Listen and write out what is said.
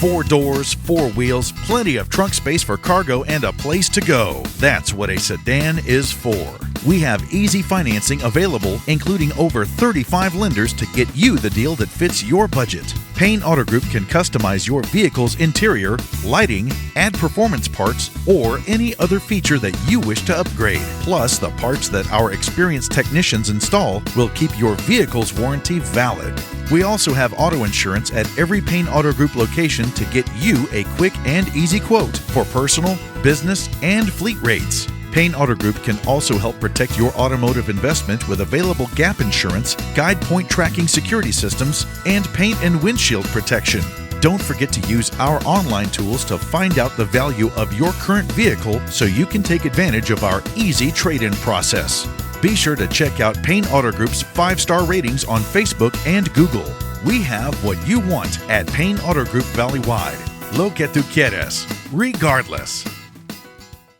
4 doors, 4 wheels, plenty of trunk space for cargo, and a place to go. That's what a sedan is for. We have easy financing available, including over 35 lenders to get you the deal that fits your budget. Payne Auto Group can customize your vehicle's interior, lighting, add performance parts, or any other feature that you wish to upgrade. Plus, the parts that our experienced technicians install will keep your vehicle's warranty valid. We also have auto insurance at every Payne Auto Group location to get you a quick and easy quote for personal, business, and fleet rates. Payne Auto Group can also help protect your automotive investment with available gap insurance, guide point tracking security systems, and paint and windshield protection. Don't forget to use our online tools to find out the value of your current vehicle so you can take advantage of our easy trade-in process. Be sure to check out Payne Auto Group's 5-star ratings on Facebook and Google. We have what you want at Payne Auto Group Valley-wide. Lo que tú quieres, regardless.